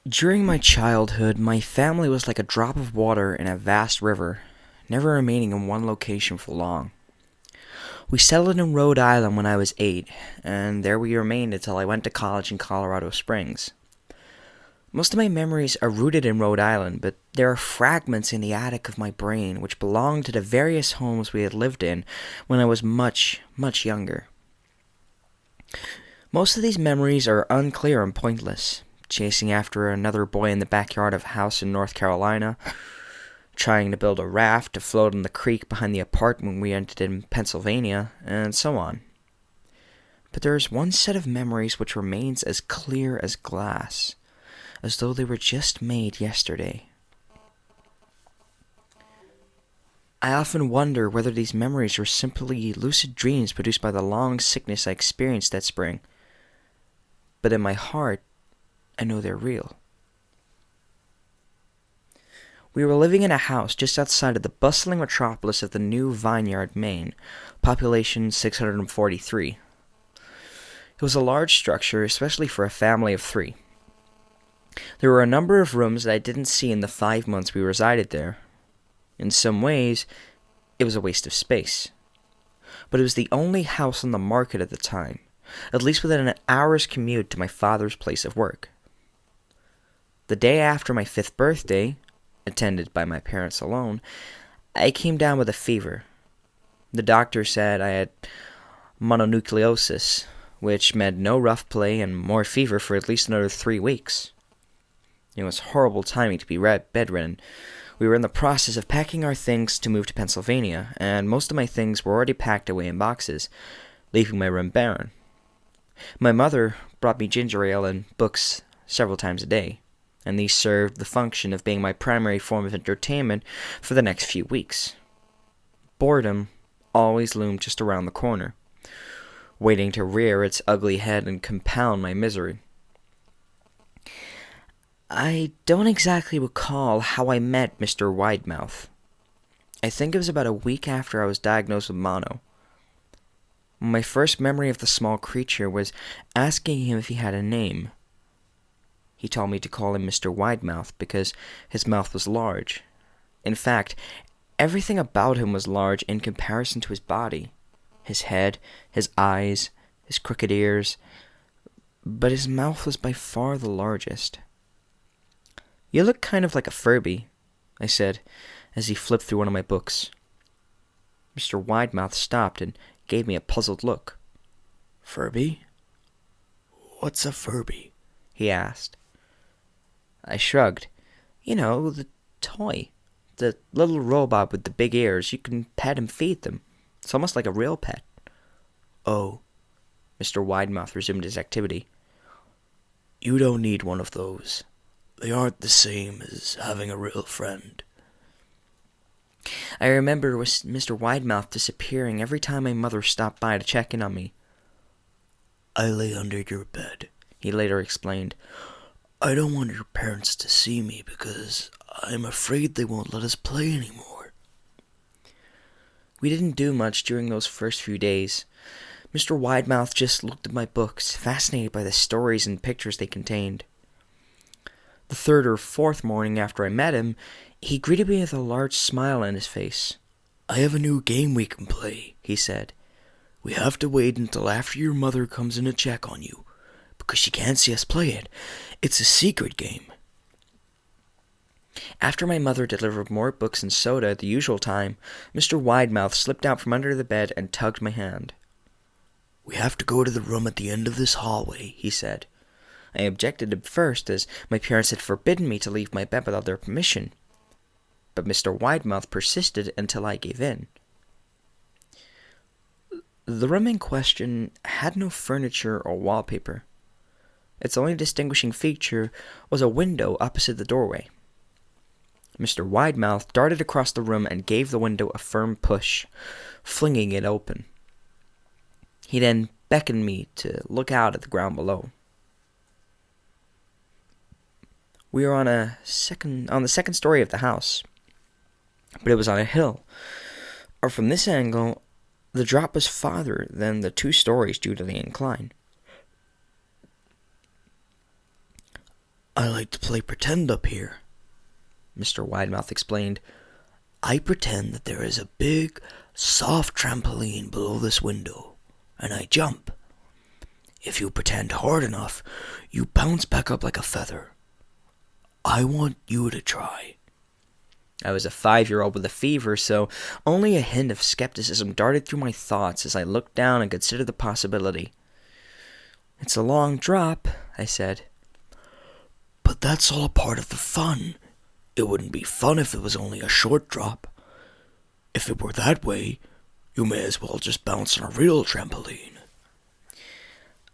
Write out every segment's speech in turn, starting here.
During my childhood, my family was like a drop of water in a vast river, never remaining in one location for long. We settled in Rhode Island when I was 8, and there we remained until I went to college in Colorado Springs. Most of my memories are rooted in Rhode Island, but there are fragments in the attic of my brain which belong to the various homes we had lived in when I was much, much younger. Most of these memories are unclear and pointless. Chasing after another boy in the backyard of a house in North Carolina, trying to build a raft to float on the creek behind the apartment we rented in Pennsylvania, and so on. But there is one set of memories which remains as clear as glass, as though they were just made yesterday. I often wonder whether these memories were simply lucid dreams produced by the long sickness I experienced that spring. But in my heart, I know they're real. We were living in a house just outside of the bustling metropolis of the New Vineyard, Maine, population 643. It was a large structure, especially for a family of 3. There were a number of rooms that I didn't see in the 5 months we resided there. In some ways, it was a waste of space. But it was the only house on the market at the time, at least within an hour's commute to my father's place of work. The day after my 5th birthday, attended by my parents alone, I came down with a fever. The doctor said I had mononucleosis, which meant no rough play and more fever for at least another 3 weeks. It was horrible timing to be bedridden. We were in the process of packing our things to move to Pennsylvania, and most of my things were already packed away in boxes, leaving my room barren. My mother brought me ginger ale and books several times a day, and these served the function of being my primary form of entertainment for the next few weeks. Boredom always loomed just around the corner, waiting to rear its ugly head and compound my misery. I don't exactly recall how I met Mr. Widemouth. I think it was about a week after I was diagnosed with mono. My first memory of the small creature was asking him if he had a name. He told me to call him Mr. Widemouth because his mouth was large. In fact, everything about him was large in comparison to his body. His head, his eyes, his crooked ears. But his mouth was by far the largest. "You look kind of like a Furby," I said, as he flipped through one of my books. Mr. Widemouth stopped and gave me a puzzled look. "Furby? What's a Furby?" he asked. I shrugged. "You know, the toy. The little robot with the big ears. You can pet and feed them. It's almost like a real pet." "Oh," Mr. Widemouth resumed his activity. "You don't need one of those. They aren't the same as having a real friend." I remember Mr. Widemouth disappearing every time my mother stopped by to check in on me. "I lay under your bed," he later explained. "I don't want your parents to see me because I'm afraid they won't let us play anymore." We didn't do much during those first few days. Mr. Widemouth just looked at my books, fascinated by the stories and pictures they contained. The 3rd or 4th morning after I met him, he greeted me with a large smile on his face. "I have a new game we can play," he said. "We have to wait until after your mother comes in to check on you, because she can't see us play it. It's a secret game." After my mother delivered more books and soda at the usual time, Mr. Widemouth slipped out from under the bed and tugged my hand. "We have to go to the room at the end of this hallway," he said. I objected at first, as my parents had forbidden me to leave my bed without their permission. But Mr. Widemouth persisted until I gave in. The room in question had no furniture or wallpaper. Its only distinguishing feature was a window opposite the doorway. Mr. Widemouth darted across the room and gave the window a firm push, flinging it open. He then beckoned me to look out at the ground below. We were on the second story of the house, but it was on a hill. Or from this angle, the drop was farther than the 2 stories due to the incline. I like to play pretend up here," Mr. Widemouth explained. "I pretend that there is a big, soft trampoline below this window, and I jump. If you pretend hard enough, you bounce back up like a feather. I want you to try." I was a 5-year-old with a fever, so only a hint of skepticism darted through my thoughts as I looked down and considered the possibility. "It's a long drop," I said. "But that's all a part of the fun. It wouldn't be fun if it was only a short drop. If it were that way, you may as well just bounce on a real trampoline."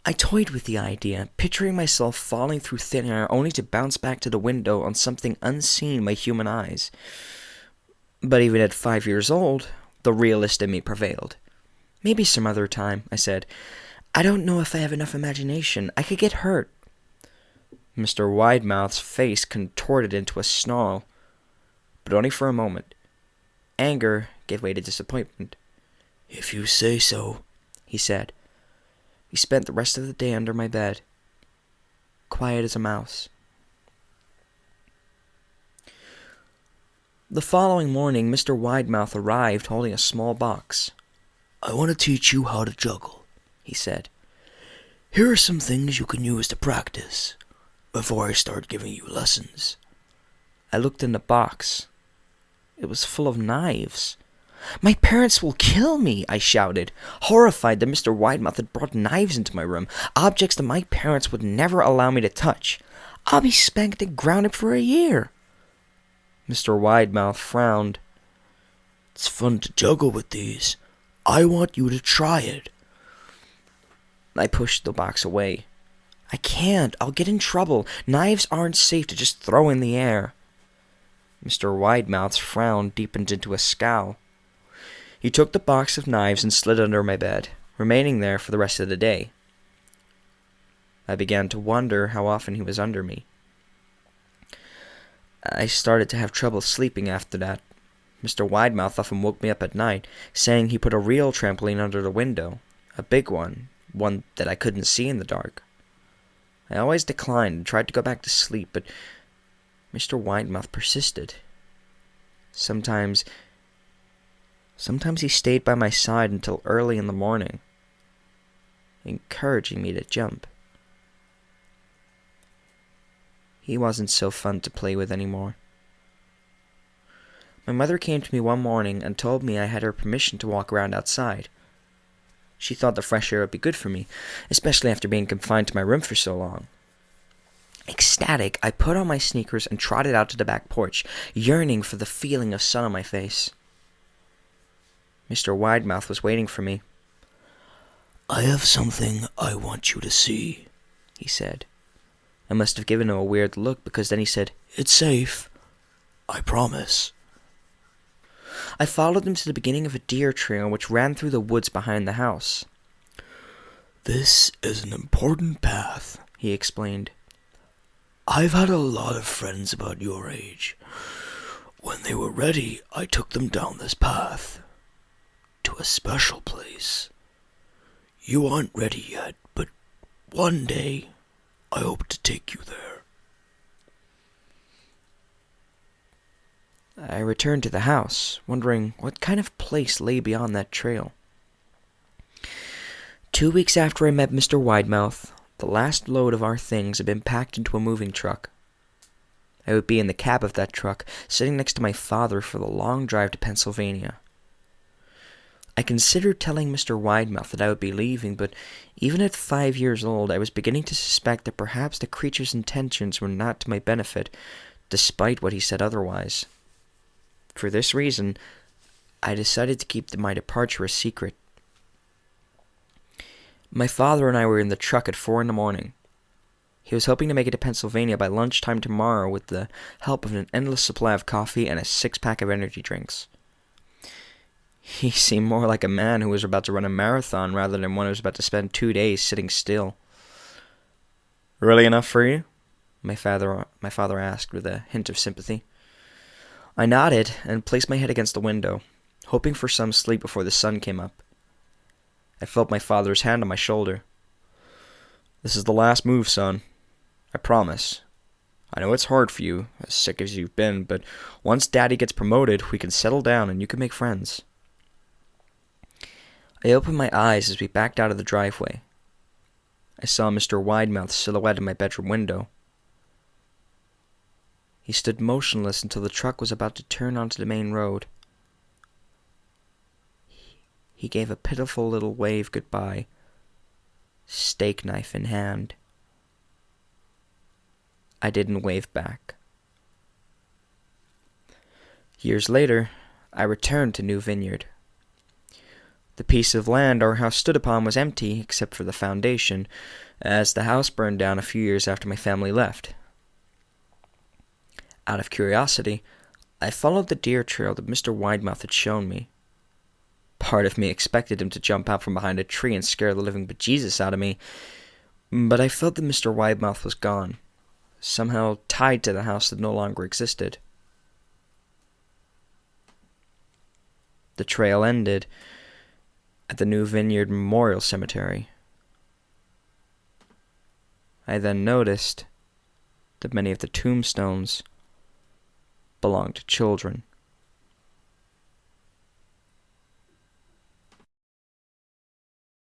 I toyed with the idea, picturing myself falling through thin air only to bounce back to the window on something unseen by human eyes. But even at 5 years old, the realist in me prevailed. "Maybe some other time," I said. "I don't know if I have enough imagination. I could get hurt." Mr. Widemouth's face contorted into a snarl, but only for a moment. Anger gave way to disappointment. "If you say so," he said. He spent the rest of the day under my bed, quiet as a mouse. The following morning, Mr. Widemouth arrived holding a small box. "I want to teach you how to juggle," he said. "Here are some things you can use to practice before I start giving you lessons." I looked in the box. It was full of knives. "My parents will kill me," I shouted, horrified that Mr. Widemouth had brought knives into my room, objects that my parents would never allow me to touch. "I'll be spanked and grounded for a year." Mr. Widemouth frowned. "It's fun to juggle with these. I want you to try it." I pushed the box away. "I can't. I'll get in trouble. Knives aren't safe to just throw in the air." Mr. Widemouth's frown deepened into a scowl. He took the box of knives and slid under my bed, remaining there for the rest of the day. I began to wonder how often he was under me. I started to have trouble sleeping after that. Mr. Widemouth often woke me up at night, saying he put a real trampoline under the window, a big one that I couldn't see in the dark. I always declined and tried to go back to sleep, but Mr. Widemouth persisted. Sometimes he stayed by my side until early in the morning, encouraging me to jump. He wasn't so fun to play with anymore. My mother came to me one morning and told me I had her permission to walk around outside. She thought the fresh air would be good for me, especially after being confined to my room for so long. Ecstatic, I put on my sneakers and trotted out to the back porch, yearning for the feeling of sun on my face. Mr. Widemouth was waiting for me. "I have something I want you to see," he said. I must have given him a weird look, because then he said, "It's safe. I promise." I followed him to the beginning of a deer trail which ran through the woods behind the house. "This is an important path," he explained. "I've had a lot of friends about your age. When they were ready, I took them down this path to a special place. You aren't ready yet, but one day I hope to take you there." I returned to the house, wondering what kind of place lay beyond that trail. 2 weeks after I met Mr. Widemouth, the last load of our things had been packed into a moving truck. I would be in the cab of that truck, sitting next to my father for the long drive to Pennsylvania. I considered telling Mr. Widemouth that I would be leaving, but even at 5 years old, I was beginning to suspect that perhaps the creature's intentions were not to my benefit, despite what he said otherwise. For this reason, I decided to keep my departure a secret. My father and I were in the truck at 4 a.m. He was hoping to make it to Pennsylvania by lunchtime tomorrow with the help of an endless supply of coffee and a 6-pack of energy drinks. He seemed more like a man who was about to run a marathon rather than one who was about to spend 2 days sitting still. "Really enough for you?" my father asked with a hint of sympathy. I nodded and placed my head against the window, hoping for some sleep before the sun came up. I felt my father's hand on my shoulder. "This is the last move, son. I promise. I know it's hard for you, as sick as you've been, but once Daddy gets promoted, we can settle down and you can make friends. I opened my eyes as we backed out of the driveway. I saw Mr. Widemouth's silhouette in my bedroom window. He stood motionless until the truck was about to turn onto the main road. He gave a pitiful little wave goodbye, steak knife in hand. I didn't wave back. Years later, I returned to New Vineyard. The piece of land our house stood upon was empty except for the foundation, as the house burned down a few years after my family left. Out of curiosity, I followed the deer trail that Mr. Widemouth had shown me. Part of me expected him to jump out from behind a tree and scare the living bejesus out of me, but I felt that Mr. Widemouth was gone, somehow tied to the house that no longer existed. The trail ended at the New Vineyard Memorial Cemetery. I then noticed that many of the tombstones belonged to children.